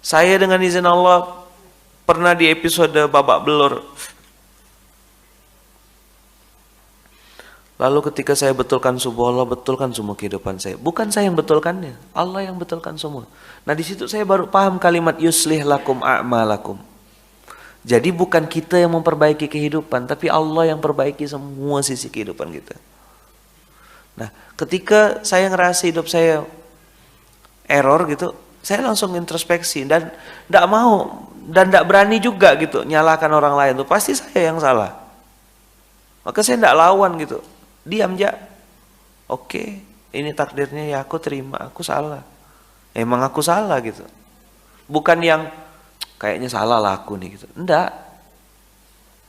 Saya dengan izin Allah pernah di episode babak belur. Lalu ketika saya betulkan subuh, Allah betulkan semua kehidupan saya. Bukan saya yang betulkannya, Allah yang betulkan semua. Nah di situ saya baru paham kalimat yuslih lakum a'malakum. Jadi bukan kita yang memperbaiki kehidupan, tapi Allah yang perbaiki semua sisi kehidupan kita. Nah ketika saya ngerasa hidup saya error gitu, saya langsung introspeksi dan tidak mau dan tidak berani juga gitu nyalahkan orang lain tuh, pasti saya yang salah. Maka saya tidak lawan gitu, diam aja. Oke, ini takdirnya ya, aku terima, aku salah. Emang aku salah gitu. Bukan yang kayaknya salah lah aku nih gitu. Enggak.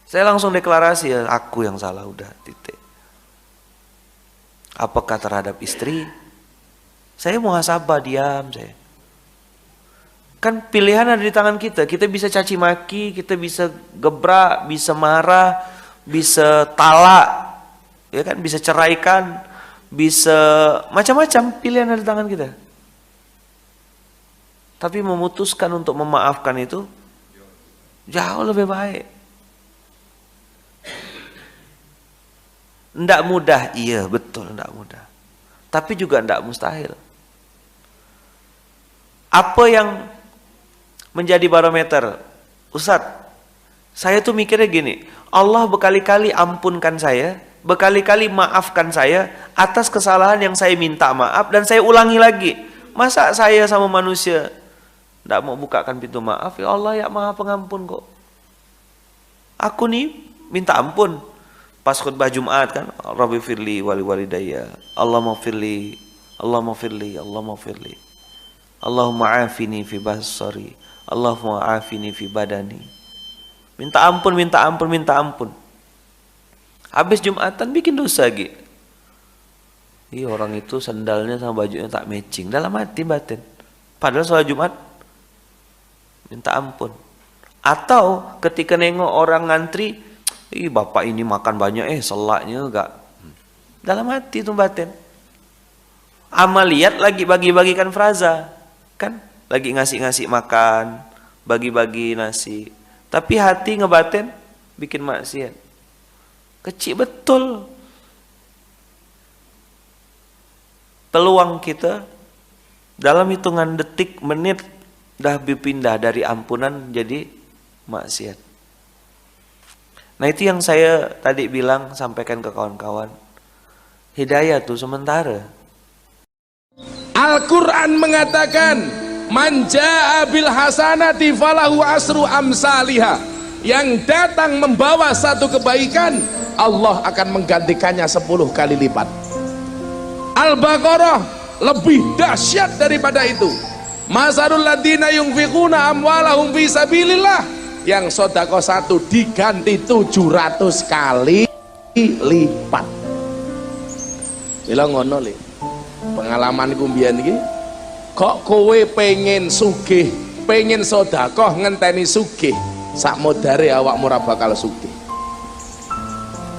Saya langsung deklarasi ya, aku yang salah, udah titik. Apakah terhadap istri? Saya muhasabah, diam saya. Kan pilihan ada di tangan kita. Kita bisa caci maki, kita bisa gebrak, bisa marah, bisa talak, ya kan, bisa ceraikan, bisa macam-macam, pilihan ada di tangan kita. Tapi memutuskan untuk memaafkan itu jauh lebih baik. Nggak mudah, iya betul nggak mudah. Tapi juga nggak mustahil. Apa yang menjadi barometer? Ustadz, saya tuh mikirnya gini, Allah berkali-kali ampunkan saya, berkali-kali maafkan saya atas kesalahan yang saya minta maaf dan saya ulangi lagi. Masa saya sama manusia tidak mau bukakan pintu maaf? Ya Allah ya Maha Pengampun kok. Aku nih minta ampun pas khutbah Jumat kan, Rabbi firli wali walidayya, Allah maghfirli, Allah maghfirli, Allah maghfirli, Allahumma afini fi basari, Allahumma afini fi badani. Minta ampun, minta ampun, minta ampun. Habis Jumatan bikin dosa gitu. Iya, orang itu sandalnya sama bajunya tak matching, dalam hati batin. Padahal sholat Jumat minta ampun. Atau ketika nengok orang ngantri, ih bapak ini makan banyak, selaknya enggak. Dalam hati itu batin. Amaliat lagi bagi-bagikan fraza, kan? Lagi ngasih-ngasih makan, bagi-bagi nasi. Tapi hati ngebatin bikin maksiat. Kecil betul. Peluang kita dalam hitungan detik, menit dah berpindah dari ampunan jadi maksiat. Nah itu yang saya tadi bilang, sampaikan ke kawan-kawan. Hidayah tuh sementara. Al-Quran mengatakan, man jaa bil hasanati falahu asru amsalihah. Yang datang membawa satu kebaikan, Allah akan menggantikannya 10 kali lipat. Al-Baqarah lebih dahsyat daripada itu. Masarul ladina yunfiquna amwalahum fi sabilillah. Yang sedekah 1 diganti 700 kali lipat. Mila ngono le. Pengalamanku mbiyen iki, kok kowe pengen sugih, pengen sedekah ngenteni sugih, sak modare awakmu ora bakal sugih.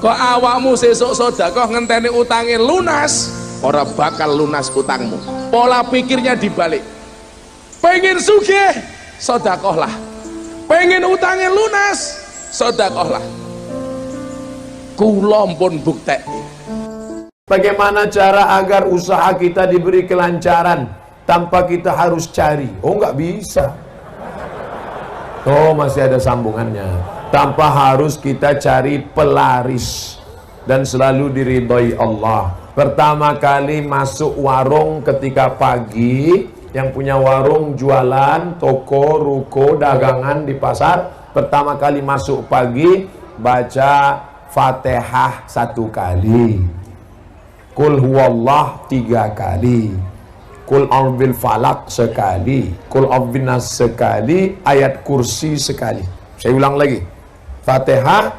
Kok awakmu sesuk sedekah ngenteni utange lunas, ora bakal lunas utangmu. Pola pikirnya dibalik. Pengen sugih, sedekahlah. Pengen utange lunas, sedekahlah. Kula pun bukti. Bagaimana cara agar usaha kita diberi kelancaran tanpa kita harus cari? Oh, nggak bisa. Oh, masih ada sambungannya. Tanpa harus kita cari pelaris dan selalu diridhoi Allah. Pertama kali masuk warung ketika pagi, yang punya warung jualan, toko, ruko, dagangan di pasar, pertama kali masuk pagi baca Fatihah 1 kali. Kul huwallah 3 kali. Kul a'udzubil falak sekali. Kul a'udzubin nas sekali. Ayat kursi sekali. Saya ulang lagi. Fatihah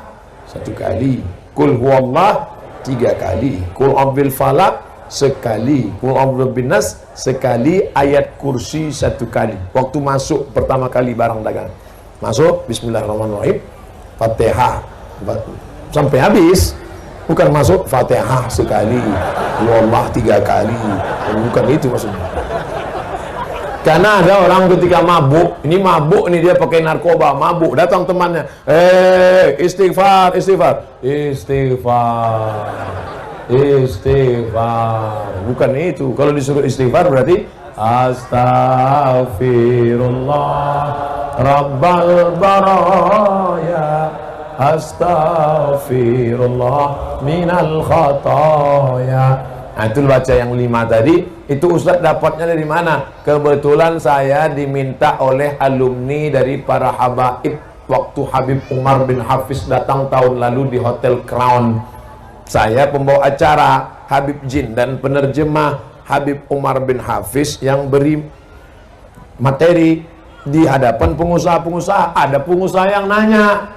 1 kali. Kul huwallah 3 kali. Kul a'udzubil falak sekali. Kul a'udzubin nas sekali. Ayat kursi 1 kali. Waktu masuk pertama kali barang dagang. Masuk bismillahirrahmanirrahim. Fatihah sampai habis. Bukan masuk Fatihah sekali, Allah 3 kali. Bukan itu maksudnya. Karena ada orang ketika mabuk, ini mabuk nih, dia pakai narkoba, mabuk, datang temannya, istighfar, istighfar, istighfar, istighfar. Bukan itu. Kalau disuruh istighfar berarti astaghfirullah rabbal baraya, astaghfirullah minal khataya. Nah, itu baca yang 5 tadi. Itu Ustaz dapatnya dari mana? Kebetulan saya diminta oleh alumni dari para habaib waktu Habib Umar bin Hafiz datang tahun lalu di Hotel Crown. Saya pembawa acara Habib Jin dan penerjemah Habib Umar bin Hafiz yang beri materi di hadapan pengusaha-pengusaha. Ada pengusaha yang nanya,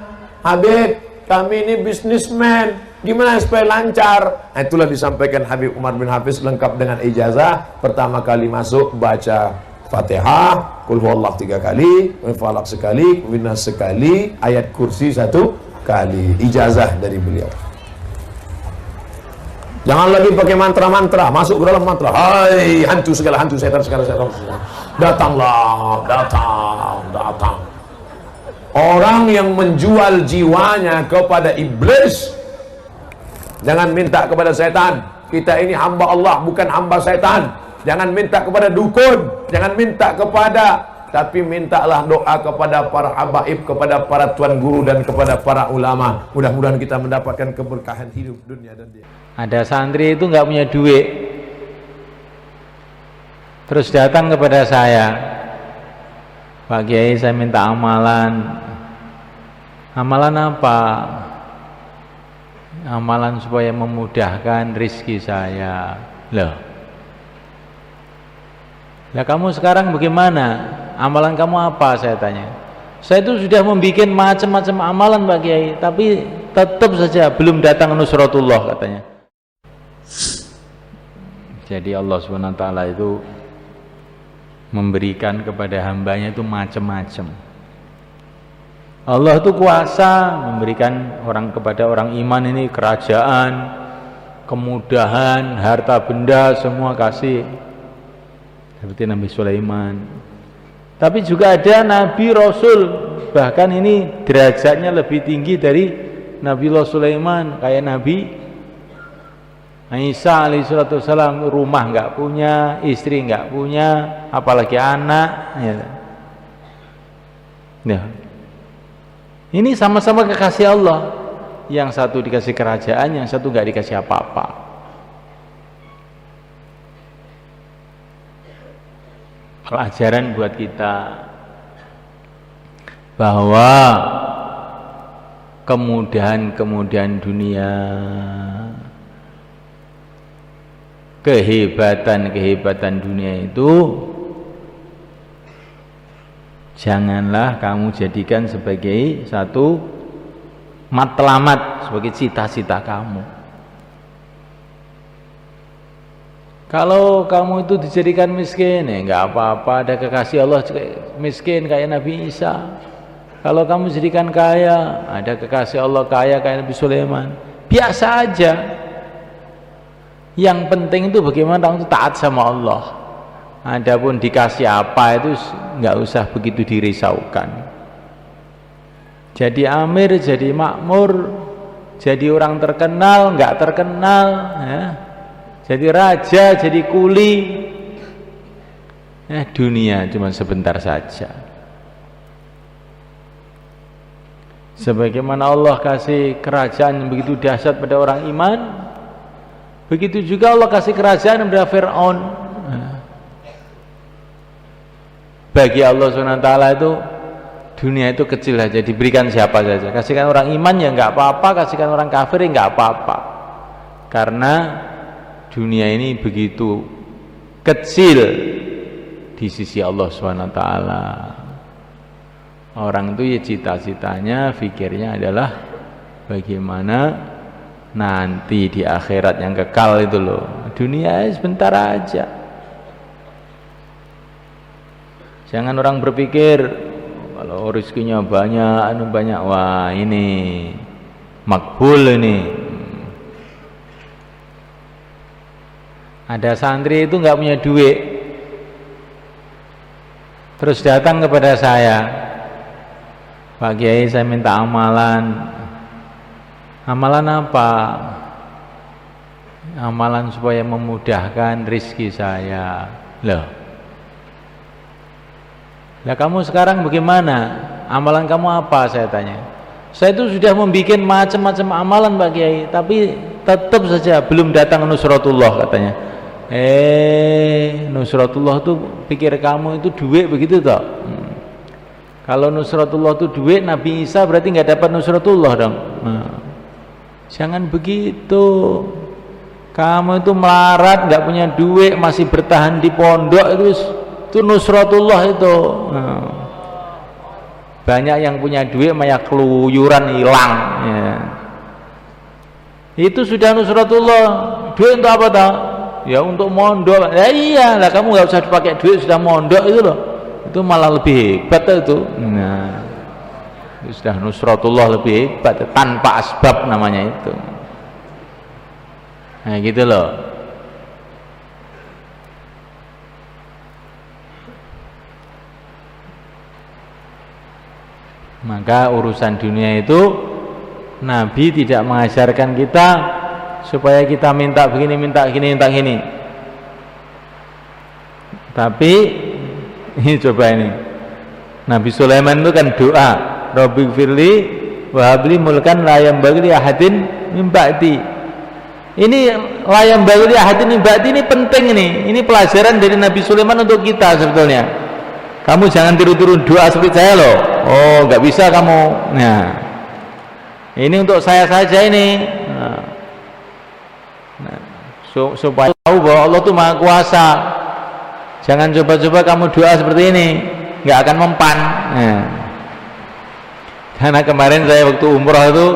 Habib, kami ini bisnismen, gimana supaya lancar? Nah, itulah disampaikan Habib Umar bin Hafiz lengkap dengan ijazah. Pertama kali masuk baca Fatihah, Qul huwallahu 3 kali, Falaq sekali, Winas sekali, ayat kursi 1 kali. Ijazah dari beliau. Jangan lagi pakai mantra-mantra, masuk ke dalam mantra. Hai hantu segala hantu, setan segala setan. Datanglah, datang. Orang yang menjual jiwanya kepada iblis, jangan minta kepada setan. Kita ini hamba Allah, bukan hamba setan. Jangan minta kepada dukun, jangan minta kepada, tapi mintalah doa kepada para habaib, kepada para tuan guru dan kepada para ulama. Mudah-mudahan kita mendapatkan keberkahan hidup dunia dan dia. Ada santri itu nggak punya duit, terus datang kepada saya, Pak Kiai, saya minta amalan. Amalan apa? Amalan supaya memudahkan rizki saya. Loh, lah kamu sekarang bagaimana? Amalan kamu apa? Saya tanya. Saya itu sudah membuat macam-macam amalan Pak Kiai, tapi tetap saja belum datang nusratullah katanya. Jadi Allah SWT itu memberikan kepada hambanya itu macam-macam. Allah itu kuasa memberikan kepada orang iman ini kerajaan, kemudahan, harta benda, semua kasih. Seperti Nabi Sulaiman. Tapi juga ada Nabi Rasul, bahkan ini derajatnya lebih tinggi dari Nabi Sulaiman, kayak Nabi Isa alaihissalam, rumah nggak punya, istri nggak punya, apalagi anak. Ya. Ini sama-sama kekasih Allah. Yang satu dikasih kerajaan, yang satu nggak dikasih apa-apa. Pelajaran buat kita bahwa kemudahan dunia, kehebatan dunia itu janganlah kamu jadikan sebagai satu matlamat, sebagai cita-cita kamu. Kalau kamu itu dijadikan miskin, ya nggak apa-apa, ada kekasih Allah miskin kayak Nabi Isa. Kalau kamu jadikan kaya, ada kekasih Allah kaya kayak Nabi Sulaiman. Biasa aja. Yang penting itu bagaimana kamu taat sama Allah. Adapun dikasih apa itu nggak usah begitu dirisaukan. Jadi amir, jadi makmur, jadi orang terkenal, nggak terkenal, ya. Jadi raja, jadi kuli, dunia cuma sebentar saja. Sebagaimana Allah kasih kerajaan yang begitu dahsyat pada orang iman, begitu juga Allah kasih kerajaan pada Fir'aun. Bagi Allah SWT itu dunia itu kecil saja, diberikan siapa saja. Kasihkan orang iman ya nggak apa-apa, kasihkan orang kafir ya nggak apa-apa. Karena dunia ini begitu kecil di sisi Allah SWT. Orang itu ya cita-citanya, fikirnya adalah bagaimana nanti di akhirat yang kekal itu loh. Dunia sebentar aja. Jangan orang berpikir kalau rezekinya banyak, wah ini makbul ini. Ada santri itu nggak punya duit, terus datang kepada saya, Pak Kiai, saya minta amalan. Amalan apa? Amalan supaya memudahkan rizki saya. Loh, lah kamu sekarang bagaimana? Amalan kamu apa? Saya tanya. Saya itu sudah membuat macam-macam amalan Pak Kiai, tapi tetap saja belum datang nusratullah katanya. Nusratullah itu pikir kamu itu duit begitu toh? Kalau nusratullah itu duit, Nabi Isa berarti nggak dapat nusratullah dong. Jangan begitu. Kamu itu melarat, nggak punya duit, masih bertahan di pondok, itu nusratullah itu. Banyak yang punya duit malah keluyuran hilang. Ya. Itu sudah nusratullah. Duit untuk apa tau? Ya untuk mondok. Ya iya lah, kamu nggak usah dipakai duit, sudah mondok itu loh. Itu malah lebih hebat itu. Nah, itu sudah nusratullah lebih hebat, tanpa asbab namanya itu. Nah gitu loh. Maka urusan dunia itu Nabi tidak mengajarkan kita supaya kita minta begini, minta gini, minta gini. Tapi ini coba ini, Nabi Sulaiman itu kan doa, Rabbi firli wa habli mulkan la yanbaghi li ahadin min ba'di. Ini layam bagi ahadin ibadi ini penting ini pelajaran dari Nabi Sulaiman untuk kita sebetulnya. Kamu jangan tiru-tiru doa seperti saya loh. Oh, nggak bisa kamu. Nah, ini untuk saya saja ini. Supaya tahu bahwa Allah itu Maha Kuasa. Jangan coba-coba kamu doa seperti ini, nggak akan mempan. Nah, karena kemarin saya waktu umroh itu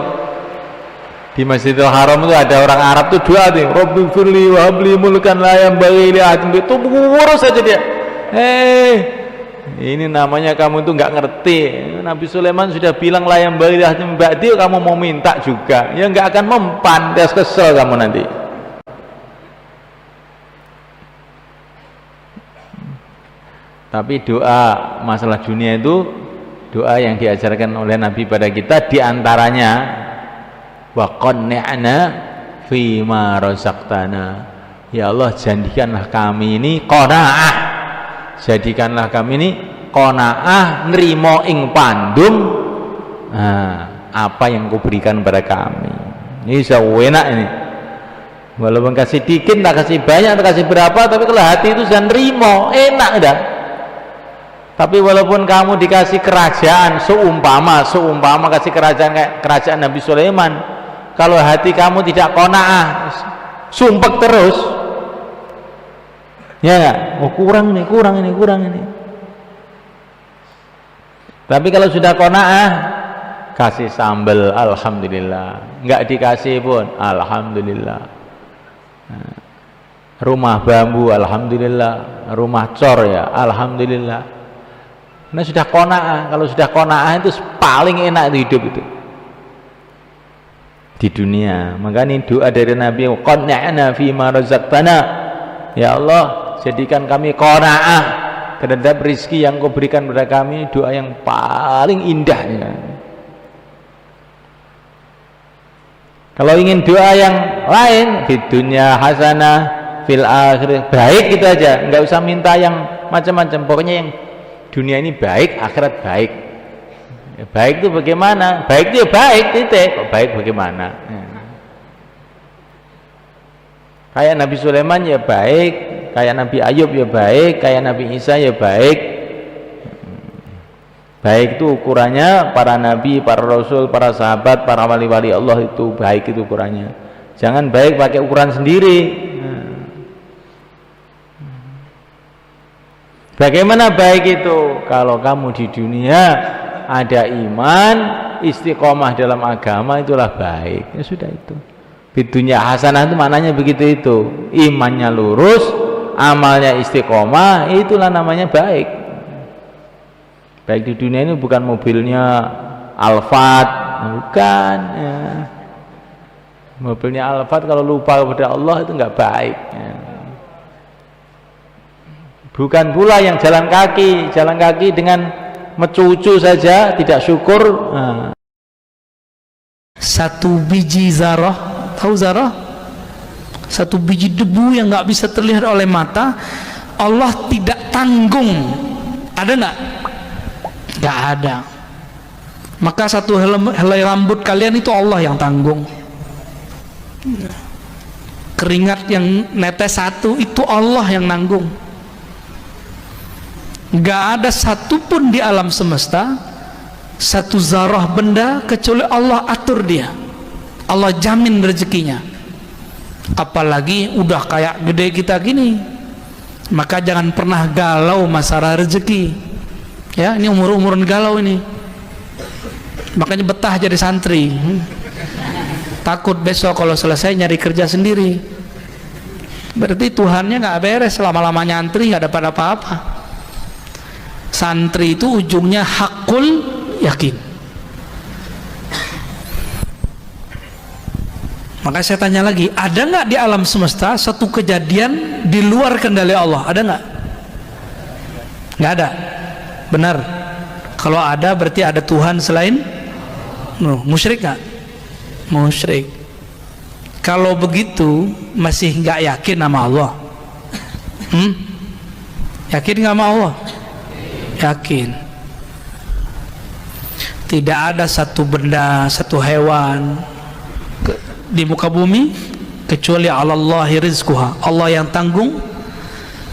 di Masjidil Haram itu ada orang Arab tuh doa tuh, Rabbi firli wa habli mulkan la yanbaghi li ahadin, itu ngurus saja dia. Ini namanya kamu itu nggak ngerti. Nabi Sulaiman sudah bilang la yanbaghi li ahadin ba'di, kamu mau minta juga, ya nggak akan mempan, dia kesel kamu nanti. Tapi doa masalah dunia itu doa yang diajarkan oleh Nabi pada kita, diantaranya wa qanni'na fima razaqtana, ya Allah jadikanlah kami ini qanaah, jadikanlah kami ini qanaah, nerimo ing pandum apa yang kau berikan pada kami. Ini enak ini, walaupun kasih dikit, tak kasih banyak, tak kasih berapa, tapi kalau hati itu sudah nerimo, enak dah. Tapi walaupun kamu dikasih kerajaan, seumpama kasih kerajaan kayak kerajaan Nabi Sulaiman, kalau hati kamu tidak qanaah, sumpek terus, ya nggak? Oh kurang ini. Tapi kalau sudah qanaah, kasih sambal, alhamdulillah. Nggak dikasih pun, alhamdulillah. Rumah bambu, alhamdulillah. Rumah cor ya, alhamdulillah. Nah sudah qanaah. Kalau sudah qanaah itu paling enak itu hidup itu di dunia. Makanya doa dari Nabi, qanni'na fima razaqtana, ya Allah jadikan kami qanaah terhadap rizki yang kau berikan kepada kami. Doa yang paling indah ya. Kalau ingin doa yang lain, di dunia hasanah fil akhirah, baik gitu aja, nggak usah minta yang macam-macam, pokoknya yang dunia ini baik, akhirat baik. Ya, baik itu bagaimana? Baik itu ya baik, titik. Kok baik bagaimana? Ya. Kayak Nabi Sulaiman ya baik, kayak Nabi Ayub ya baik, kayak Nabi Isa ya baik. Baik itu ukurannya para nabi, para rasul, para sahabat, para wali-wali Allah, itu baik itu ukurannya. Jangan baik pakai ukuran sendiri. Bagaimana baik itu? Kalau kamu di dunia ada iman, istiqomah dalam agama, itulah baik. Ya sudah itu. Di dunia hasanah itu maknanya begitu itu. Imannya lurus, amalnya istiqomah, itulah namanya baik. Baik di dunia ini bukan mobilnya Alphard, bukan. Ya. Mobilnya Alphard kalau lupa kepada Allah itu nggak baik. Ya. Bukan pula yang jalan kaki dengan mencucu saja tidak syukur. Nah. Satu biji zarah, tahu zarah? Satu biji debu yang nggak bisa terlihat oleh mata, Allah tidak tanggung. Ada nggak? Nggak ada. Maka satu helai rambut kalian itu Allah yang tanggung. Keringat yang netes satu itu Allah yang nanggung. Nggak ada satupun di alam semesta satu zarah benda kecuali Allah atur dia. Allah jamin rezekinya. Apalagi udah kayak gede kita gini, maka jangan pernah galau masalah rezeki. Ya, ini umur-umuran galau ini. Makanya betah jadi santri. Takut besok kalau selesai nyari kerja sendiri. Berarti Tuhannya nggak beres, lama-lama nyantri nggak dapat apa-apa. Santri itu ujungnya hakul yakin. Maka saya tanya lagi, ada nggak di alam semesta satu kejadian di luar kendali Allah? Ada nggak? Nggak ada. Benar. Kalau ada berarti ada Tuhan selain musyrik nggak? Musyrik. Kalau begitu masih nggak yakin sama Allah? Yakin nggak sama Allah? Yakin. Tidak ada satu benda, satu hewan di muka bumi kecuali Allahi rizquha. Allah yang tanggung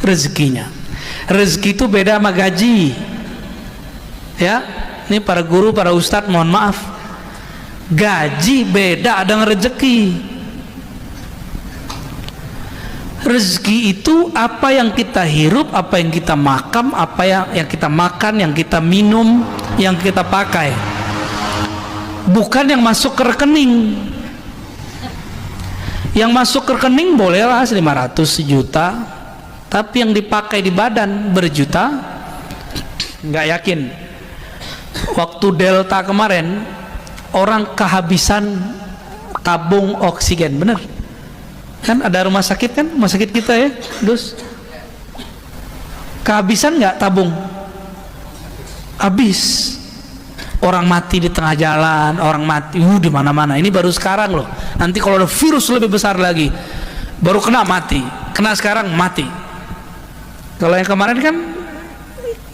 rezekinya. Rezeki itu beda sama gaji. Ya, ini para guru, para ustadz mohon maaf. Gaji beda dengan rezeki. Rezeki itu apa yang kita hirup, apa yang kita makan, apa yang kita makan, yang kita minum, yang kita pakai. Bukan yang masuk ke rekening. Yang masuk ke rekening bolehlah 500, 1 juta, tapi yang dipakai di badan berjuta, nggak yakin. Waktu Delta kemarin, orang kehabisan tabung oksigen, bener? Kan ada rumah sakit kan, rumah sakit kita ya, dus. Kehabisan nggak tabung? Habis. Orang mati di tengah jalan, orang mati di mana-mana. Ini baru sekarang loh. Nanti kalau ada virus lebih besar lagi, baru kena mati. Kena sekarang mati. Kalau yang kemarin kan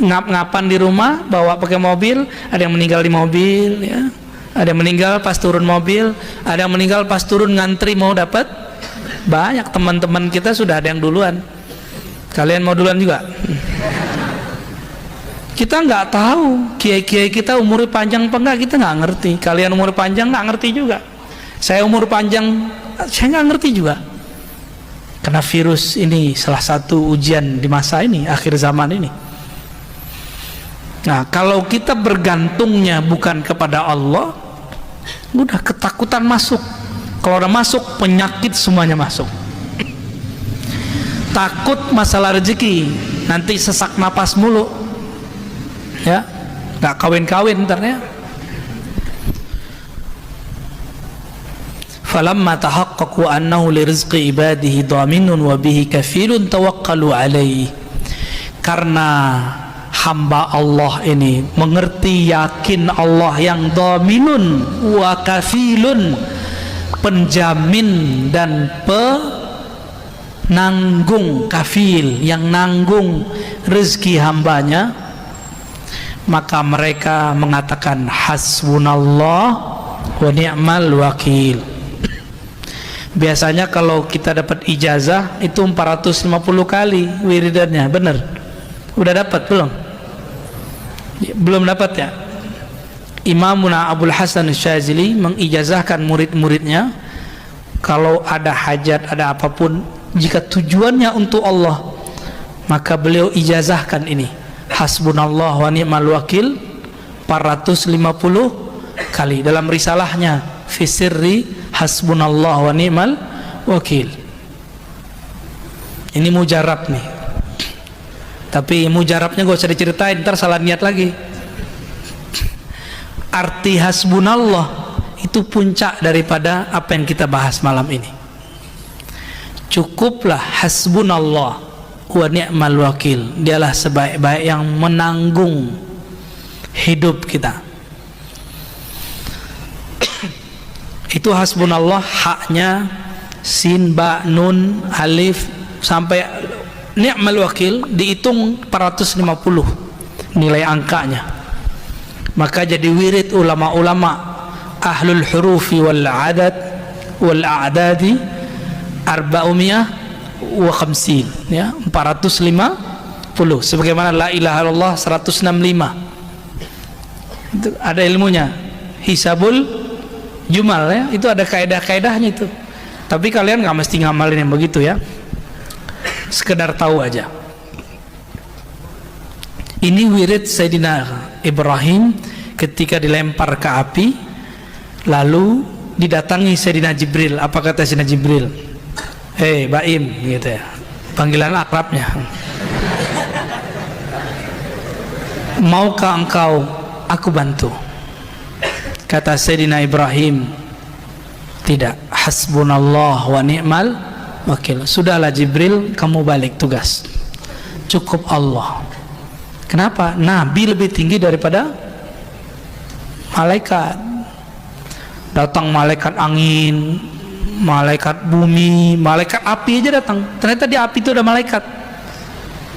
ngap-ngapan di rumah, bawa pakai mobil, ada yang meninggal di mobil, ya. Ada yang meninggal pas turun mobil, ada yang meninggal pas turun ngantri mau dapat. Banyak teman-teman kita sudah ada yang duluan. Kalian mau duluan juga? Kita nggak tahu kiai-kiai kita umurnya panjang apa enggak, kita nggak ngerti. Kalian umur panjang nggak ngerti juga. Saya umur panjang, saya nggak ngerti juga. Karena virus ini salah satu ujian di masa ini, akhir zaman ini. Nah, kalau kita bergantungnya bukan kepada Allah, udah ketakutan masuk. Kalau udah masuk, penyakit semuanya masuk. Takut masalah rezeki, nanti sesak napas mulu. Ya, nggak kawin-kawin ntar ya. Falamma tahaqqaqu annahu lirizqi ibadihi dhaminun wa bihi kafilun tawakkalu alaihi. Karena hamba Allah ini mengerti, yakin Allah yang dhaminun wa kafilun, penjamin dan penanggung, kafil yang nanggung rezeki hambanya, maka mereka mengatakan hasbunallah wa ni'mal wakil. Biasanya kalau kita dapat ijazah itu 450 kali wiridannya, bener? Udah dapat belum? Belum dapat ya? Imamuna Abul Hasan Syazili mengijazahkan murid-muridnya, kalau ada hajat, ada apapun, jika tujuannya untuk Allah, maka beliau ijazahkan ini, hasbunallah wa ni'mal wakil 450 kali dalam risalahnya fi sirri hasbunallah wa ni'mal wakil. Ini mujarab nih, tapi mujarabnya gak usah diceritain, ntar salah niat lagi. Arti hasbunallah itu puncak daripada apa yang kita bahas malam ini. Cukuplah hasbunallah wa ni'mal wakil. Dialah sebaik-baik yang menanggung hidup kita. Itu hasbunallah, haknya sin, ba, nun, alif sampai ni'mal wakil dihitung 450 nilai angkanya. Maka jadi wirid ulama-ulama ahlul hurufi wal adad wal a'dadi 450 ya, 450 sebagaimana la ilaha illallah 165. Itu ada ilmunya, hisabul jumal ya, itu ada kaidah-kaidahnya itu. Tapi kalian nggak mesti ngamalin yang begitu ya, sekedar tahu aja. Ini wirid Sayyidina Ibrahim ketika dilempar ke api, lalu didatangi Sayyidina Jibril. Apa kata Sayyidina Jibril? Hei Baim, gitu ya, panggilan akrabnya. Maukah engkau aku bantu? Kata Sayyidina Ibrahim, tidak. Hasbunallah wa ni'mal wakil. Sudahlah Jibril, kamu balik tugas, cukup Allah. Kenapa? Nabi lebih tinggi daripada malaikat. Datang malaikat angin, malaikat bumi, malaikat api aja datang. Ternyata di api itu ada malaikat.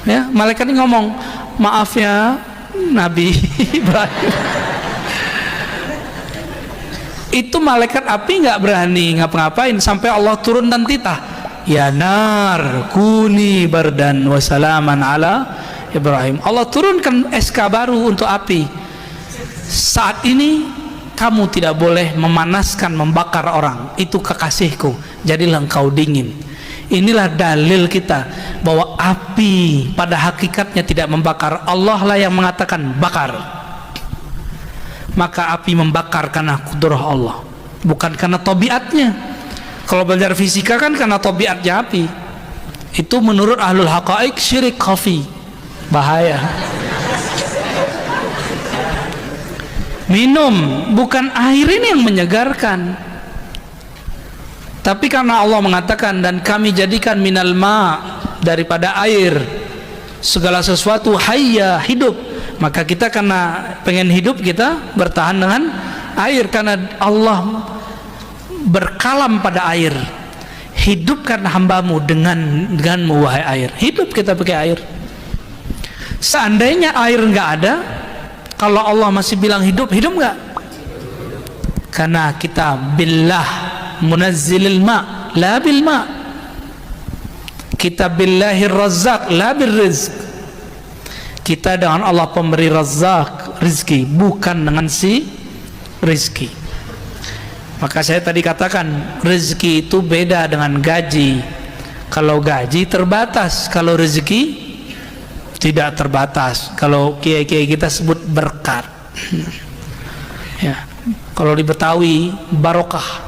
Ya, malaikat ini ngomong, maaf ya Nabi Ibrahim. Itu malaikat api nggak berani ngapa-ngapain sampai Allah turun dan titah, ya nar kuni bardan wasalaman ala Ibrahim. Allah turunkan SK baru untuk api. Saat ini kamu tidak boleh memanaskan, membakar orang. Itu kekasihku, jadilah engkau dingin. Inilah dalil kita bahwa api pada hakikatnya tidak membakar. Allah lah yang mengatakan bakar. Maka api membakar karena kudrah Allah, bukan karena tabiatnya. Kalau belajar fisika kan karena tabiatnya api. Itu menurut ahlul haqa'iq syirik khafi, bahaya. Minum bukan air ini yang menyegarkan, tapi karena Allah mengatakan dan kami jadikan minal ma, daripada air segala sesuatu hayya, hidup. Maka kita karena pengen hidup, kita bertahan dengan air karena Allah berkalam pada air. Hidupkan hambamu denganmu wahai air. Hidup kita pakai air. Seandainya air nggak ada, kalau Allah masih bilang hidup, hidup nggak? Karena kita billah munazzilil ma, la bil ma. Kita billahir razzaq, la bil rizq. Kita dengan Allah pemberi razak, rizki, bukan dengan si rizki. Maka saya tadi katakan rezeki itu beda dengan gaji. Kalau gaji terbatas, kalau rezeki tidak terbatas. Kalau kiai-kiai kita sebut berkat. Ya, kalau di Betawi barokah.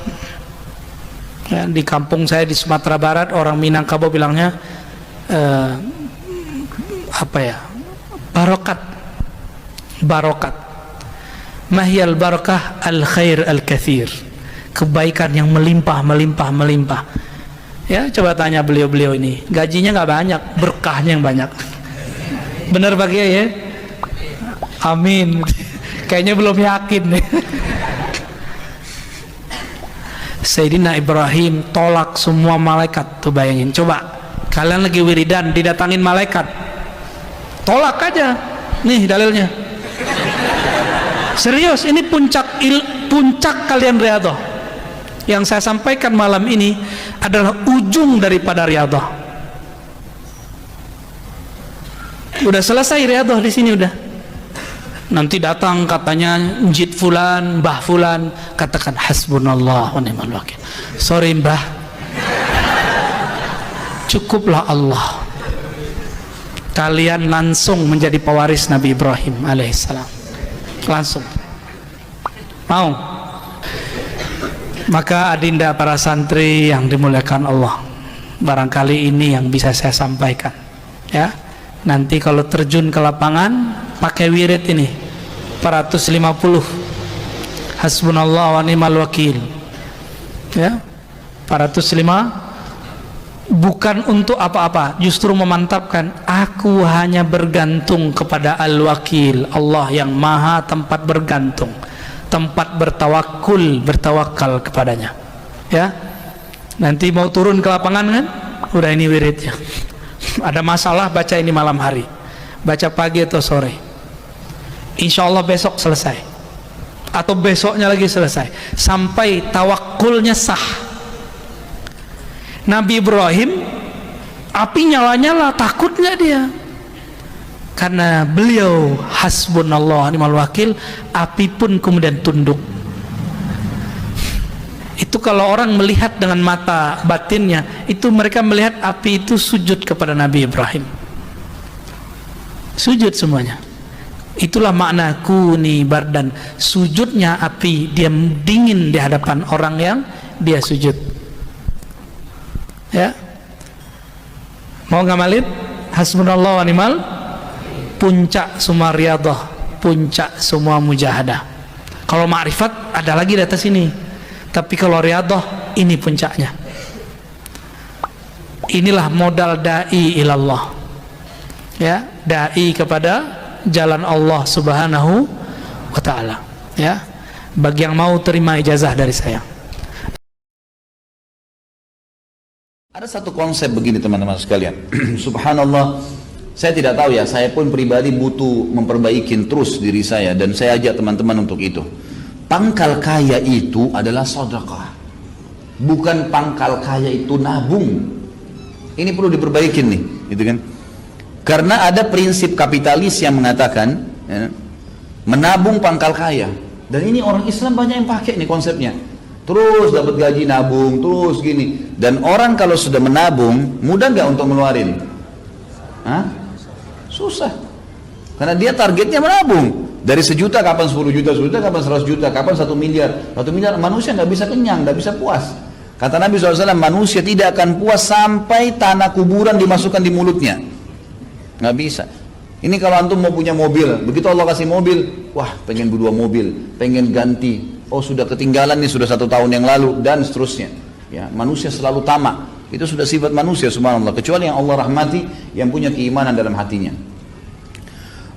Ya, di kampung saya di Sumatera Barat orang Minangkabau bilangnya apa ya? Barokat. Barokat. Mahyal barakah al khair al kathir. Kebaikan yang melimpah, melimpah, melimpah. Ya, coba tanya beliau-beliau ini, gajinya nggak banyak, berkahnya yang banyak. Benar Pak Kiai ya? Amin. Kayaknya belum yakin nih. Sayyidina Ibrahim tolak semua malaikat. Tuh bayangin, coba kalian lagi wiridan didatangin malaikat, tolak aja. Nih dalilnya. Serius, ini puncak kalian riyadhah. Yang saya sampaikan malam ini adalah ujung daripada riyadhah. Udah selesai riyadhah di sini udah. Nanti datang katanya njid fulan, mbah fulan, katakan hasbunallah wa ni'mal wakil. Sorry mbah, cukuplah Allah. Kalian langsung menjadi pewaris Nabi Ibrahim alaihissalam. Langsung mau. Maka adinda para santri yang dimuliakan Allah, barangkali ini yang bisa saya sampaikan ya. Nanti kalau terjun ke lapangan pakai wirid ini 450 hasbunallah wa ni'mal wakil ya, 450 bukan untuk apa-apa, justru memantapkan, aku hanya bergantung kepada Al-Wakil, Allah yang maha tempat bergantung, tempat bertawakal kepadanya. Ya, nanti mau turun ke lapangan kan, udah ini wiridnya. Ada masalah, baca ini malam hari, baca pagi atau sore, insya Allah besok selesai, atau besoknya lagi selesai, sampai tawakulnya sah. Nabi Ibrahim api nyala-nyala, takut nggak dia? Karena beliau hasbunallah ni'mal wakil, api pun kemudian tunduk. Itu kalau orang melihat dengan mata batinnya, itu mereka melihat api itu sujud kepada Nabi Ibrahim, sujud semuanya. Itulah makna kuni bardan, sujudnya api, dia dingin di hadapan orang yang dia sujud. Ya, mau ngamalin hasbunallah wa ni'mal, puncak semua riyadhah, puncak semua mujahadah. Kalau ma'rifat ada lagi di atas ini, tapi kalau riyadhah ini puncaknya. Inilah modal dai ilallah, ya, dai kepada jalan Allah Subhanahu wa ta'ala. Ya, bagi yang mau terima ijazah dari saya. Ada satu konsep begini teman-teman sekalian. Subhanallah, saya tidak tahu ya, saya pun pribadi butuh memperbaiki terus diri saya, dan saya ajak teman-teman untuk itu. Pangkal kaya itu adalah sedekah, bukan pangkal kaya itu nabung. Ini perlu diperbaiki nih, gitu kan? Karena ada prinsip kapitalis yang mengatakan ya, menabung pangkal kaya, dan ini orang Islam banyak yang pakai nih konsepnya. Terus dapat gaji nabung, terus gini. Dan orang kalau sudah menabung, mudah nggak untuk ngeluarin? Hah? Susah. Karena dia targetnya menabung. Dari 1 juta kapan 10 juta, 10 juta kapan 100 juta, kapan 1 miliar. 1 miliar, manusia nggak bisa kenyang, nggak bisa puas. Kata Nabi SAW, manusia tidak akan puas sampai tanah kuburan dimasukkan di mulutnya. Nggak bisa. Ini kalau antum mau punya mobil, begitu Allah kasih mobil, wah pengen 2 mobil, pengen ganti. Oh sudah ketinggalan nih, sudah 1 tahun yang lalu, dan seterusnya. Ya, manusia selalu tamak. Itu sudah sifat manusia, subhanallah. Kecuali yang Allah rahmati, yang punya keimanan dalam hatinya.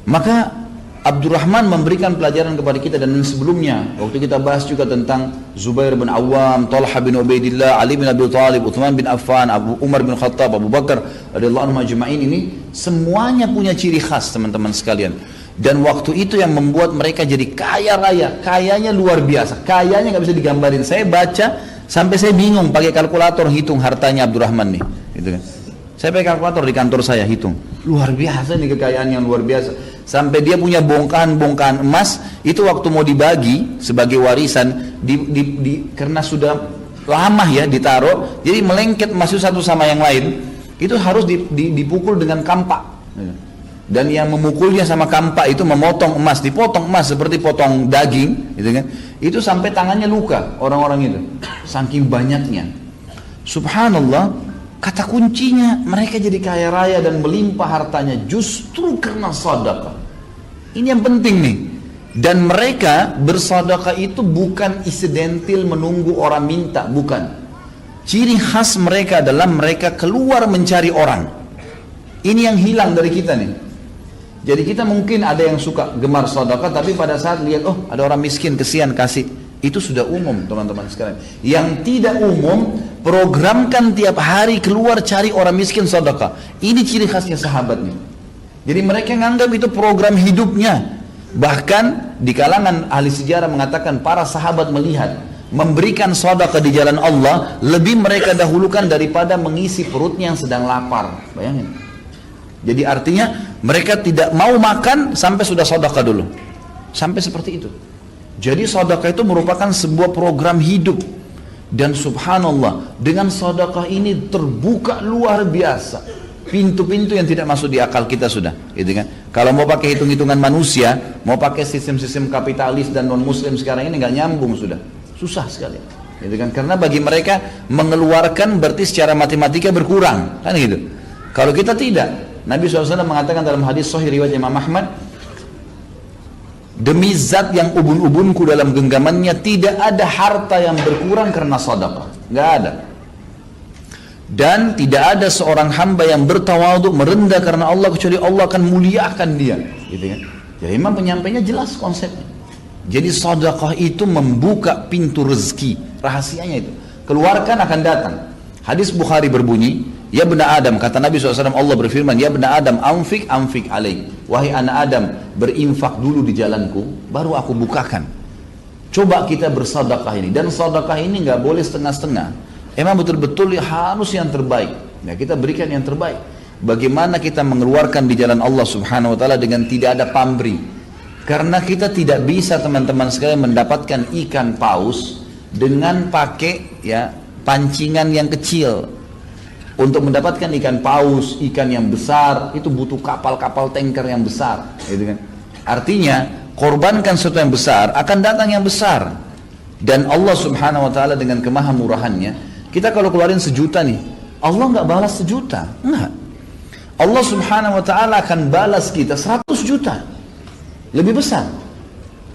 Maka Abdurrahman memberikan pelajaran kepada kita, dan sebelumnya waktu kita bahas juga tentang Zubair bin Awam, Talha bin Ubaidillah, Ali bin Abi Thalib, Uthman bin Affan, Umar bin Khattab, Abu Bakar radhiyallahu anhum ajma'in, ini semuanya punya ciri khas teman-teman sekalian. Dan waktu itu yang membuat mereka jadi kaya raya, kayanya luar biasa, kayanya nggak bisa digambarin. Saya baca sampai saya bingung pakai kalkulator hitung hartanya Abdurrahman nih, gitu kan. Saya pakai kalkulator di kantor saya hitung, luar biasa nih kekayaan yang luar biasa. Sampai dia punya bongkahan-bongkahan emas, itu waktu mau dibagi sebagai warisan, karena sudah lama ya ditaruh, jadi melengket emas itu satu sama yang lain, itu harus dipukul dengan kampak. Dan yang memukulnya sama kampak itu memotong emas, dipotong emas seperti potong daging, gitu kan? Itu sampai tangannya luka orang-orang itu, saking banyaknya. Subhanallah, kata kuncinya mereka jadi kaya raya dan melimpah hartanya justru karena sedekah. Ini yang penting nih. Dan mereka bersedekah itu bukan insidental menunggu orang minta, bukan. Ciri khas mereka adalah mereka keluar mencari orang. Ini yang hilang dari kita nih. Jadi kita mungkin ada yang suka gemar sedekah, tapi pada saat lihat, oh ada orang miskin, kesian kasih. Itu sudah umum teman-teman sekalian. Yang tidak umum, programkan tiap hari keluar cari orang miskin sedekah. Ini ciri khasnya sahabat nih. Jadi mereka menganggap itu program hidupnya. Bahkan di kalangan ahli sejarah mengatakan para sahabat melihat memberikan sedekah di jalan Allah lebih mereka dahulukan daripada mengisi perutnya yang sedang lapar. Bayangin. Jadi artinya mereka tidak mau makan sampai sudah sedekah dulu. Sampai seperti itu. Jadi sedekah itu merupakan sebuah program hidup. Dan subhanallah, dengan sedekah ini terbuka luar biasa pintu-pintu yang tidak masuk di akal kita sudah, gitu kan? Kalau mau pakai hitung-hitungan manusia, mau pakai sistem-sistem kapitalis dan non muslim sekarang ini nggak nyambung sudah. Susah sekali. Gitu kan? Karena bagi mereka mengeluarkan berarti secara matematika berkurang, kan gitu. Kalau kita tidak. Nabi SAW mengatakan dalam hadis sahih riwayat Imam Ahmad, demi zat yang ubun-ubunku dalam genggamannya tidak ada harta yang berkurang karena sedekah, nggak ada. Dan tidak ada seorang hamba yang bertawadhu, merendah karena Allah, kecuali Allah akan muliakan dia, gitu kan. Jadi memang penyampainya jelas konsepnya. Jadi sedekah itu membuka pintu rezeki, rahasianya itu. Keluarkan akan datang. Hadis Bukhari berbunyi, ya bena Adam, kata Nabi SAW, Allah berfirman, ya bena Adam, anfik alaik. Wahai anak Adam, berinfak dulu di jalanku, baru aku bukakan. Coba kita bersedekah ini, dan sedekah ini nggak boleh setengah-setengah. Emang betul-betul harus yang terbaik. Ya, kita berikan yang terbaik. Bagaimana kita mengeluarkan di jalan Allah Subhanahu wa taala dengan tidak ada pamrih. Karena kita tidak bisa, teman-teman sekalian, mendapatkan ikan paus dengan pakai ya pancingan yang kecil. Untuk mendapatkan ikan paus, ikan yang besar, itu butuh kapal-kapal tanker yang besar, gitu kan. Artinya, korbankan sesuatu yang besar, akan datang yang besar. Dan Allah Subhanahu wa taala dengan kemahamurahannya, kita kalau keluarin 1 juta nih, Allah nggak balas 1 juta, enggak. Allah Subhanahu wa taala akan balas kita 100 juta. Lebih besar.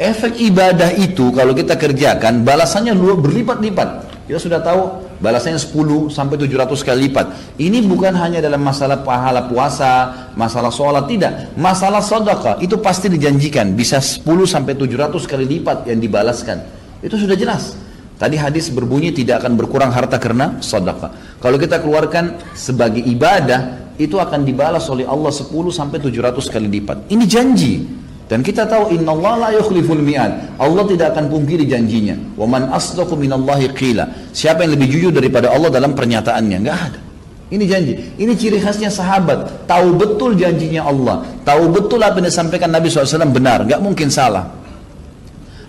Efek ibadah itu kalau kita kerjakan, balasannya berlipat-lipat. Kita sudah tahu balasannya 10 sampai 700 kali lipat. Ini bukan hanya dalam masalah pahala puasa, masalah sholat, tidak. Masalah sedekah itu pasti dijanjikan bisa 10 sampai 700 kali lipat yang dibalaskan. Itu sudah jelas. Tadi hadis berbunyi tidak akan berkurang harta karena sedekah. Kalau kita keluarkan sebagai ibadah, itu akan dibalas oleh Allah 10 sampai 700 kali lipat. Ini janji. Dan kita tahu innallaha la yukhliful mi'ad. Allah tidak akan pungkiri janjinya. Wa man asdaqu minallahi qila. Siapa yang lebih jujur daripada Allah dalam pernyataannya? Enggak ada. Ini janji. Ini ciri khasnya sahabat. Tahu betul janjinya Allah. Tahu betul apa yang disampaikan Nabi SAW benar. Enggak mungkin salah.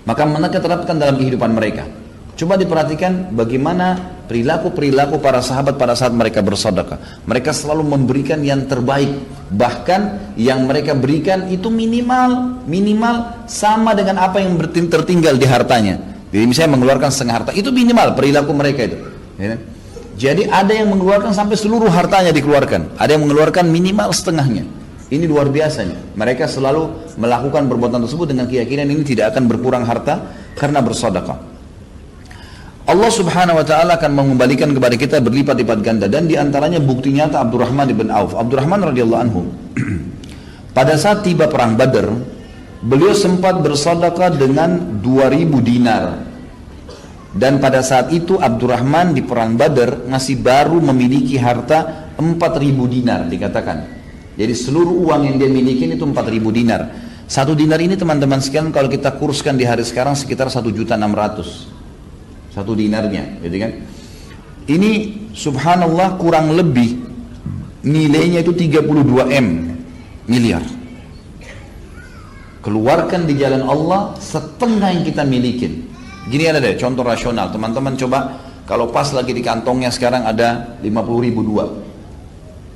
Maka mereka terapkan dalam kehidupan mereka. Coba diperhatikan bagaimana perilaku-perilaku para sahabat pada saat mereka bersedekah. Mereka selalu memberikan yang terbaik. Bahkan yang mereka berikan itu minimal sama dengan apa yang tertinggal di hartanya. Jadi misalnya mengeluarkan setengah harta, itu minimal perilaku mereka itu. Ya. Jadi ada yang mengeluarkan sampai seluruh hartanya dikeluarkan. Ada yang mengeluarkan minimal setengahnya. Ini luar biasanya. Mereka selalu melakukan perbuatan tersebut dengan keyakinan ini tidak akan berkurang harta karena bersedekah. Allah Subhanahu wa taala akan mengembalikan kepada kita berlipat-lipat ganda, dan diantaranya bukti nyata Abdurrahman bin Auf. Abdurrahman radhiyallahu anhu pada saat tiba perang Badar, beliau sempat bersedekah dengan 2000 dinar. Dan pada saat itu Abdurrahman di perang Badar masih baru memiliki harta 4000 dinar dikatakan. Jadi seluruh uang yang dia miliki itu 4000 dinar. 1 dinar ini teman-teman sekalian kalau kita kurskan di hari sekarang sekitar 1.600.000. 1 dinarnya, gitu kan? Ini subhanallah kurang lebih nilainya itu 32 miliar. Keluarkan di jalan Allah setengah yang kita milikin. Gini ada deh contoh rasional, teman-teman coba kalau pas lagi di kantongnya sekarang ada 50.000 dua.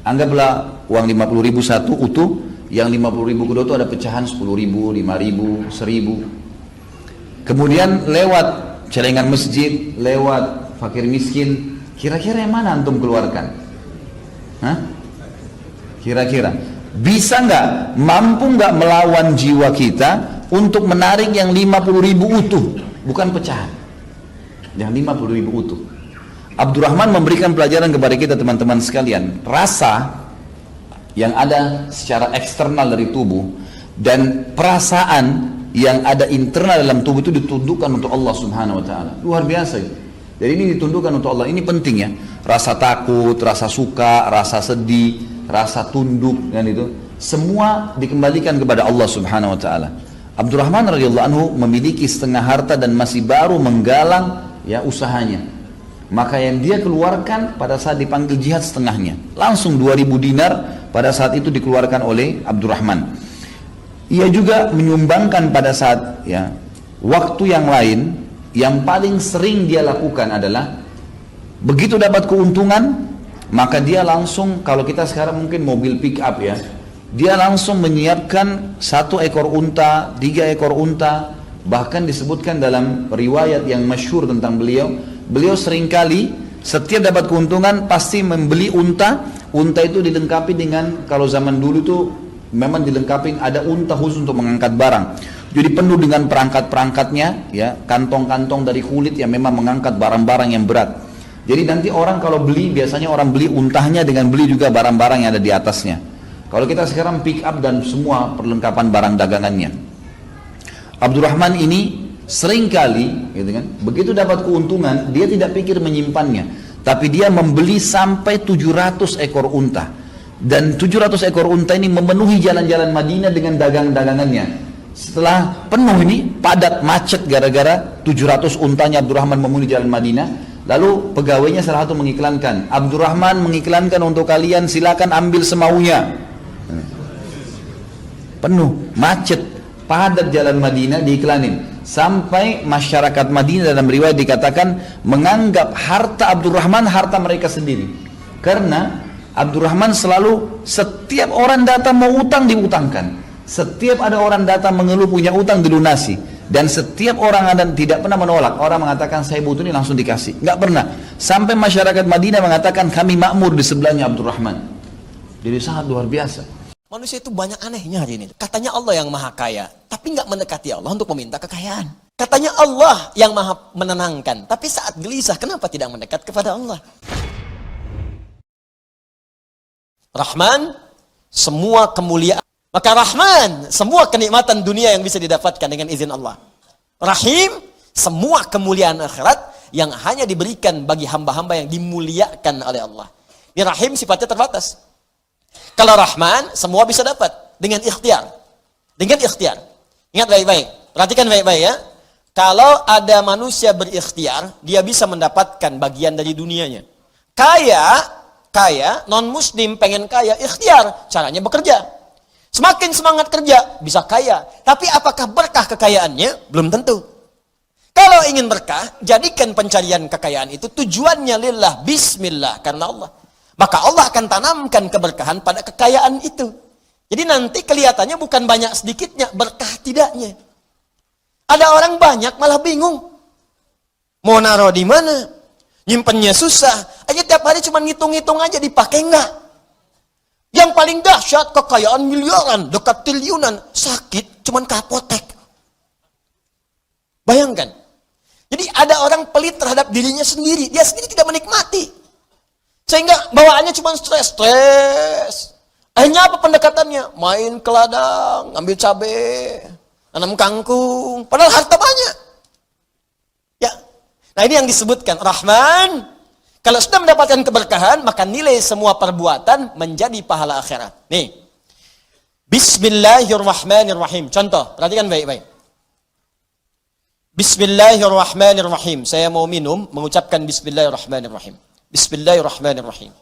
Anggaplah uang 50.000 satu utuh, yang 50.000 kedua itu ada pecahan 10.000, 5.000, 1.000. Kemudian lewat celengan masjid, lewat fakir miskin, kira-kira yang mana antum keluarkan? Hah? Kira-kira bisa nggak, mampu nggak melawan jiwa kita untuk menarik yang 50.000 utuh, bukan pecahan, yang 50.000 utuh. Abdurrahman memberikan pelajaran kepada kita teman-teman sekalian, rasa yang ada secara eksternal dari tubuh dan perasaan yang ada internal dalam tubuh itu ditundukkan untuk Allah Subhanahu wa taala. Luar biasa. Jadi ini ditundukkan untuk Allah. Ini penting ya. Rasa takut, rasa suka, rasa sedih, rasa tunduk dan itu semua dikembalikan kepada Allah Subhanahu wa taala. Abdurrahman radhiyallahu anhu memiliki setengah harta dan masih baru menggalang ya usahanya. Maka yang dia keluarkan pada saat dipanggil jihad setengahnya. Langsung 2000 dinar pada saat itu dikeluarkan oleh Abdurrahman. Ia juga menyumbangkan pada saat ya waktu yang lain, yang paling sering dia lakukan adalah begitu dapat keuntungan maka dia langsung, kalau kita sekarang mungkin mobil pick up ya, dia langsung menyiapkan 1 ekor unta, 3 ekor unta. Bahkan disebutkan dalam riwayat yang masyhur tentang beliau seringkali setiap dapat keuntungan pasti membeli unta itu dilengkapi dengan, kalau zaman dulu tuh memang dilengkapi ada unta khusus untuk mengangkat barang. Jadi penuh dengan perangkat-perangkatnya, ya, kantong-kantong dari kulit yang memang mengangkat barang-barang yang berat. Jadi nanti orang kalau beli, biasanya orang beli untahnya dengan beli juga barang-barang yang ada di atasnya. Kalau kita sekarang pick up dan semua perlengkapan barang dagangannya. Abdurrahman ini seringkali, gitu kan, begitu dapat keuntungan, dia tidak pikir menyimpannya, tapi dia membeli sampai 700 ekor unta. Dan 700 ekor unta ini memenuhi jalan-jalan Madinah dengan dagang-dagangannya. Setelah penuh ini, padat, macet gara-gara 700 untanya Abdurrahman memenuhi jalan Madinah. Lalu pegawainya salah satu mengiklankan, Abdurrahman mengiklankan untuk kalian, silakan ambil semaunya. Penuh, macet, padat jalan Madinah diiklanin. Sampai masyarakat Madinah dalam riwayat dikatakan menganggap harta Abdurrahman harta mereka sendiri. Karena Abdurrahman selalu setiap orang datang mau utang diutangkan. Setiap ada orang datang mengeluh punya utang dilunasi. Dan setiap orang ada tidak pernah menolak. Orang mengatakan saya butuh ini langsung dikasih. Enggak pernah. Sampai masyarakat Madinah mengatakan kami makmur di sebelahnya Abdurrahman. Jadi sangat luar biasa. Manusia itu banyak anehnya hari ini. Katanya Allah yang maha kaya, tapi nggak mendekati Allah untuk meminta kekayaan. Katanya Allah yang maha menenangkan, tapi saat gelisah kenapa tidak mendekat kepada Allah? Rahman, semua kemuliaan. Maka Rahman, semua kenikmatan dunia yang bisa didapatkan dengan izin Allah. Rahim, semua kemuliaan akhirat yang hanya diberikan bagi hamba-hamba yang dimuliakan oleh Allah. Ini Rahim sifatnya terbatas. Kalau Rahman, semua bisa dapat dengan ikhtiar. Dengan ikhtiar. Ingat baik-baik, perhatikan baik-baik ya. Kalau ada manusia berikhtiar, dia bisa mendapatkan bagian dari dunianya. Kaya, non-muslim pengen kaya, ikhtiar, caranya bekerja. Semakin semangat kerja, bisa kaya. Tapi apakah berkah kekayaannya? Belum tentu. Kalau ingin berkah, jadikan pencarian kekayaan itu tujuannya lillah, bismillah, karena Allah. Maka Allah akan tanamkan keberkahan pada kekayaan itu. Jadi nanti kelihatannya bukan banyak sedikitnya, berkah tidaknya. Ada orang banyak malah bingung. Mau naruh di mana? Nyimpennya susah. Aja tiap hari cuma ngitung-ngitung aja dipakai enggak. Yang paling dahsyat kekayaan miliaran, dekat triliunan, sakit cuman ke apotek. Bayangkan. Jadi ada orang pelit terhadap dirinya sendiri, dia sendiri tidak menikmati. Sehingga bawaannya cuma stres. Akhirnya apa pendekatannya? Main ke ladang, ambil cabai, tanam kangkung, padahal harta banyak. Ya. Nah, ini yang disebutkan Rahman. Kalau sudah mendapatkan keberkahan, maka nilai semua perbuatan menjadi pahala akhirat. Nih. Bismillahirrahmanirrahim. Contoh, perhatikan baik-baik. Bismillahirrahmanirrahim. Saya mau minum, mengucapkan Bismillahirrahmanirrahim. Bismillahirrahmanirrahim.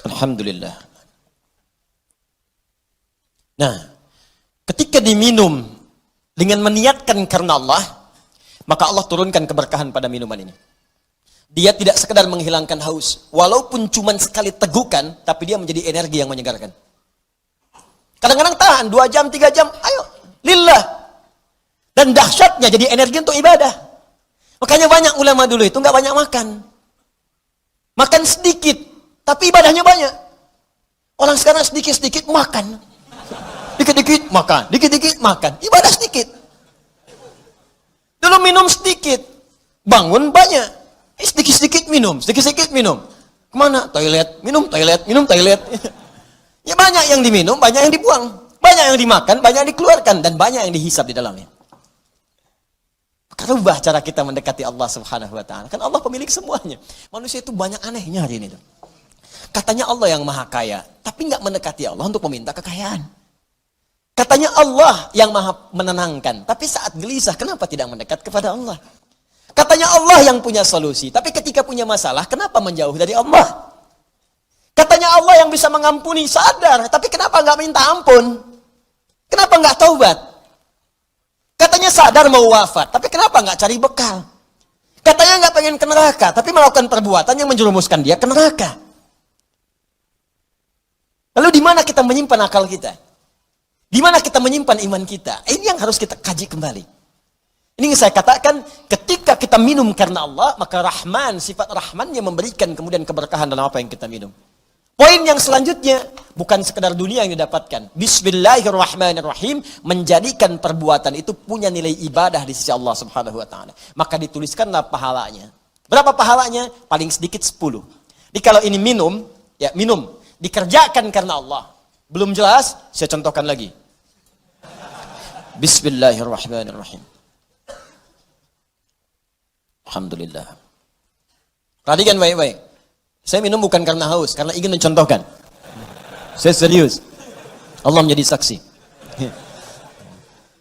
Alhamdulillah. Nah, ketika diminum dengan meniatkan karena Allah, maka Allah turunkan keberkahan pada minuman ini. Dia tidak sekedar menghilangkan haus, walaupun cuma sekali tegukan, tapi dia menjadi energi yang menyegarkan. Kadang-kadang tahan 2 jam, 3 jam, ayo, lillah. Dan dahsyatnya jadi energi untuk ibadah. Makanya banyak ulama dulu itu nggak banyak makan. Makan sedikit, tapi ibadahnya banyak. Orang sekarang sedikit-sedikit makan. Dikit-dikit makan, dikit-dikit makan. Ibadah sedikit. Dulu minum sedikit, bangun banyak. Sedikit-sedikit minum, sedikit-sedikit minum. Kemana? Toilet, minum toilet, minum toilet. Ya banyak yang diminum, banyak yang dibuang. Banyak yang dimakan, banyak yang dikeluarkan. Dan banyak yang dihisap di dalamnya. Rubah cara kita mendekati Allah Subhanahu wa ta'ala. Kan Allah pemilik semuanya. Manusia itu banyak anehnya hari ini. Katanya Allah yang maha kaya, tapi nggak mendekati Allah untuk meminta kekayaan. Katanya Allah yang maha menenangkan, tapi saat gelisah kenapa tidak mendekat kepada Allah? Katanya Allah yang punya solusi, tapi ketika punya masalah kenapa menjauh dari Allah? Katanya Allah yang bisa mengampuni, sadar, tapi kenapa nggak minta ampun? Kenapa nggak taubat? Katanya sadar mau wafat, tapi kenapa nggak cari bekal? Katanya nggak pengen ke neraka, tapi melakukan perbuatan yang menjerumuskan dia ke neraka. Lalu di mana kita menyimpan akal kita? Di mana kita menyimpan iman kita? Ini yang harus kita kaji kembali. Ini yang saya katakan, ketika kita minum karena Allah, maka Rahman, sifat Rahmannya memberikan kemudian keberkahan dalam apa yang kita minum. Poin yang selanjutnya, bukan sekedar dunia yang didapatkan. Bismillahirrahmanirrahim, menjadikan perbuatan itu punya nilai ibadah di sisi Allah Subhanahu wa taala. Maka dituliskanlah pahalanya. Berapa pahalanya? Paling sedikit 10. Jadi kalau ini minum, ya minum, dikerjakan karena Allah. Belum jelas, saya contohkan lagi. Bismillahirrahmanirrahim. Alhamdulillah. Perhatikan baik-baik. Saya minum bukan karena haus, karena ingin mencontohkan. Saya serius. Allah menjadi saksi.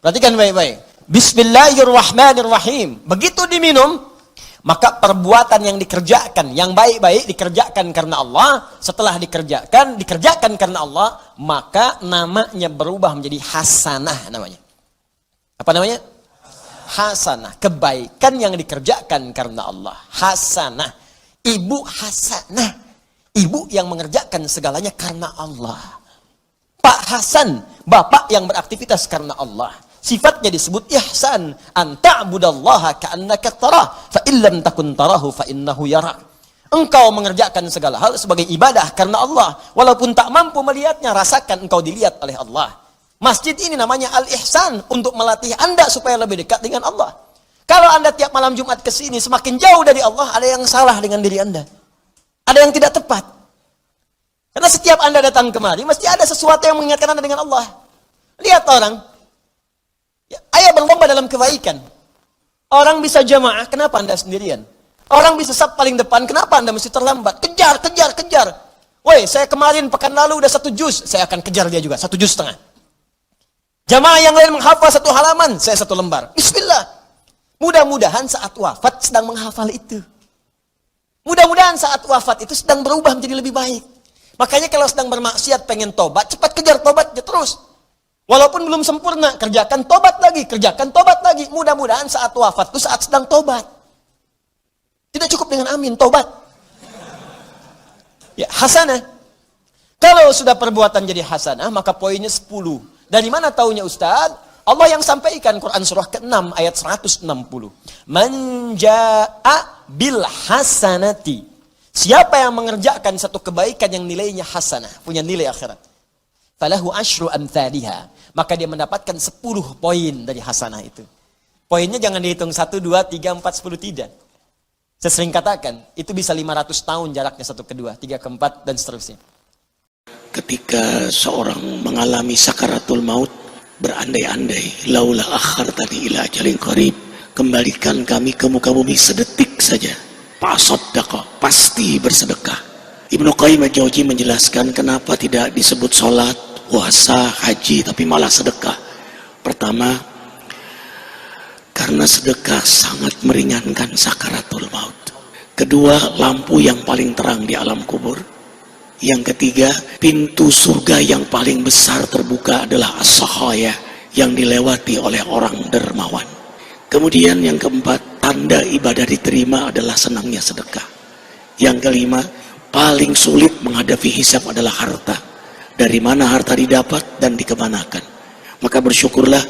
Perhatikan baik-baik. Bismillahirrahmanirrahim. Begitu diminum, maka perbuatan yang dikerjakan, yang baik-baik dikerjakan karena Allah. Setelah dikerjakan karena Allah, maka namanya berubah menjadi hasanah namanya. Apa namanya? Hasanah. Kebaikan yang dikerjakan karena Allah. Hasanah. Ibu hasanah. Ibu yang mengerjakan segalanya karena Allah. Pak Hasan, bapak yang beraktivitas karena Allah. Sifatnya disebut ihsan. An ta'budallaha ka'annaka tarah, fa illam takun tarahu fa innahu yarak. Engkau mengerjakan segala hal sebagai ibadah karena Allah. Walaupun tak mampu melihatnya, rasakan engkau dilihat oleh Allah. Masjid ini namanya al-ihsan, untuk melatih Anda supaya lebih dekat dengan Allah. Kalau Anda tiap malam Jumat ke sini semakin jauh dari Allah, ada yang salah dengan diri Anda. Ada yang tidak tepat. Karena setiap Anda datang kemari, mesti ada sesuatu yang mengingatkan Anda dengan Allah. Lihat orang. Ya, ayo berlomba dalam kebaikan. Orang bisa jamaah, kenapa Anda sendirian? Orang bisa saf paling depan, kenapa Anda mesti terlambat? Kejar. Woi, saya kemarin pekan lalu udah 1 juz, saya akan kejar dia juga, 1,5 juz. Jamaah yang lain menghafal 1 halaman, saya 1 lembar. Bismillah. Mudah-mudahan saat wafat sedang menghafal itu. Mudah-mudahan saat wafat itu sedang berubah menjadi lebih baik. Makanya kalau sedang bermaksiat pengen tobat, cepat kejar tobatnya terus. Walaupun belum sempurna, kerjakan tobat lagi. Mudah-mudahan saat wafat itu saat sedang tobat. Tidak cukup dengan amin, tobat. Ya, hasanah. Kalau sudah perbuatan jadi hasanah, maka poinnya 10. Dari mana taunya Ustaz? Allah yang sampaikan, Quran surah ke-6 ayat 160. Man jaa'a bil hasanati. Siapa yang mengerjakan satu kebaikan yang nilainya hasanah, punya nilai akhirat. Falahu asyru amthaliha. Maka dia mendapatkan 10 poin dari hasanah itu. Poinnya jangan dihitung 1, 2, 3, 4, 10, tidak. Saya sering katakan, itu bisa 500 tahun jaraknya 1 ke 2, 3 ke 4, dan seterusnya. Ketika seorang mengalami sakaratul maut, berandai-andai, laula akhartani ila ajalin qarib, kembalikan kami ke muka bumi sedetik saja. Fasaddaqa, pasti bersedekah. Ibnu Qayyim al-Jauzi menjelaskan kenapa tidak disebut sholat, puasa, haji, tapi malah sedekah. Pertama, karena sedekah sangat meringankan sakaratul maut. Kedua, lampu yang paling terang di alam kubur. Yang ketiga, pintu surga yang paling besar terbuka adalah as-sakhaya, yang dilewati oleh orang dermawan. Kemudian yang keempat, tanda ibadah diterima adalah senangnya sedekah. Yang kelima, paling sulit menghadapi hisab adalah harta. Dari mana harta didapat dan dikemanakan. Maka bersyukurlah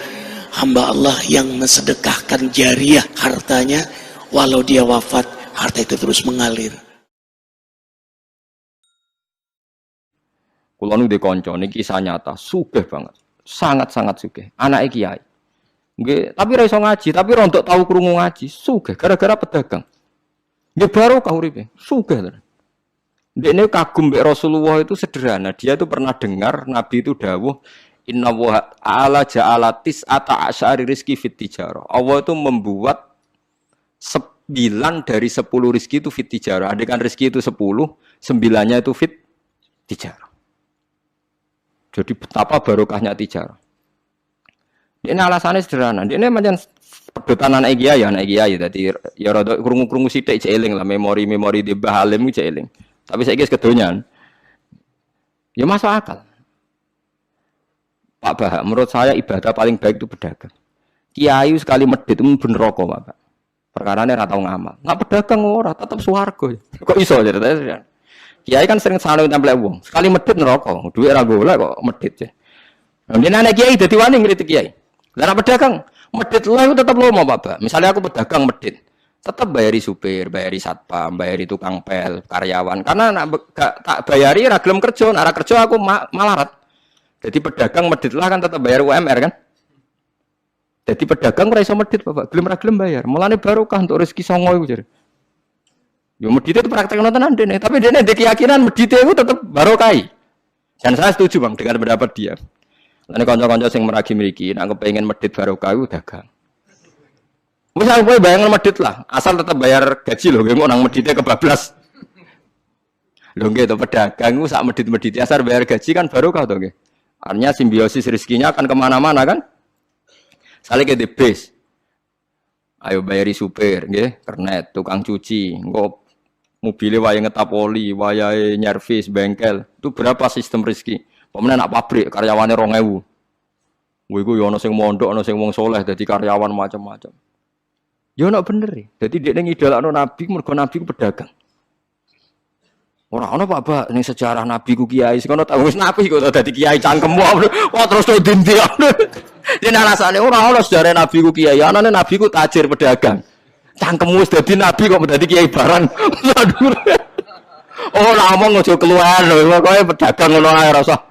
hamba Allah yang mensedekahkan jariah hartanya, walau dia wafat, harta itu terus mengalir. Kulo nu di konco niki kisah nyata, sugih banget. Sangat-sangat sugih. Anake kiai. Nggih, tapi ra iso ngaji, tapi rontok tahu krungu ngaji, sugih gara-gara pedagang. Nggih barokah uripe, sugih tenan. Dekne kagum mbek Rasulullah itu sederhana. Dia itu pernah dengar Nabi itu dawuh, "Inna wa ta'ala ja'ala tis'ata asyari rizki fit tijarah." Allah itu membuat 9 dari 10 rizki itu fit tijarah. Andaikan rizki itu 10, 9-nya itu fit tijarah. Jadi betapa barokahnya tijarah. Ini alasannya sederhana. Ini macam pedotan anak kiai tadi ya rada krungu-krungu sithik cek eling lah memori di Mbah Halim cek eling. Tapi saiki wis kedonyan. Ya masuk akal. Pak Bah, menurut saya ibadah paling baik itu berdagang. Kiai sekali medit itu ben neraka, Pak. Perkarane ora tau ngamal. Nek pedagang ora tetep swarga. Kok iso ceritanya? Kiai kan sering salah nempel wong. Sekali medit neraka, duit ra golek kok medit ya. Mungkin anak kiai dadi wani ngritik kiai. Lah pedagang medit lha itu tetep lomo, Pak. Misalnya aku pedagang medit. tetap bayari supir, bayari satpam, bayari tukang pel, karyawan. Karena tak bayari ra gelem kerja, nek kerja aku malarat. Jadi pedagang medit lah kan tetap bayar UMR kan. Jadi pedagang ora iso medit Bapak, gelem ra gelem bayar. Mulane barokah untuk rezeki songo iku jare. Yo medit itu praktek tenan dene, tapi dene ndek keyakinan medit itu tetap barokah. Dan saya setuju Bang dengan pendapat dia. Ini kanca-kanca sing meragi mriki, nek kepengin medit barokah iku dagang. Misal kowe bayang medit lah, asal tetap bayar gaji lho, nggih nang medite kebablas. Lho nggih to pedagang ku sak medit-medit asal bayar gaji kan barokah to nggih. Artinya simbiosis rezekinya akan kemana-mana kan? Saling ke base. Ayo bayari supir nggih, kernet, tukang cuci, engko mobilnya wayahe ngetap oli, wayahe nyervis bengkel. Itu berapa sistem rezeki? Pemene nak pabrik karyawane 2000. Kuwi iku ya ana sing mondok, ana sing wong saleh dadi karyawan macam-macam. Ya ana bener e. Dadi dekne ngidolakno nabi mergo nabi ku pedagang. Ora ana Pak ning sejarah nabi ku kiai sing ana tak wis nabi kok dadi kiai cangkemmu. Wah terus to dindi. Yen alasane ora ana sejarah nabi ku kiai, anane nabi ku tajir pedagang. Cangkemmu wis dadi nabi kok dadi kiai barang. Oh, ngomong aja keluar lho, pokoke pedagang ngono ae ora usah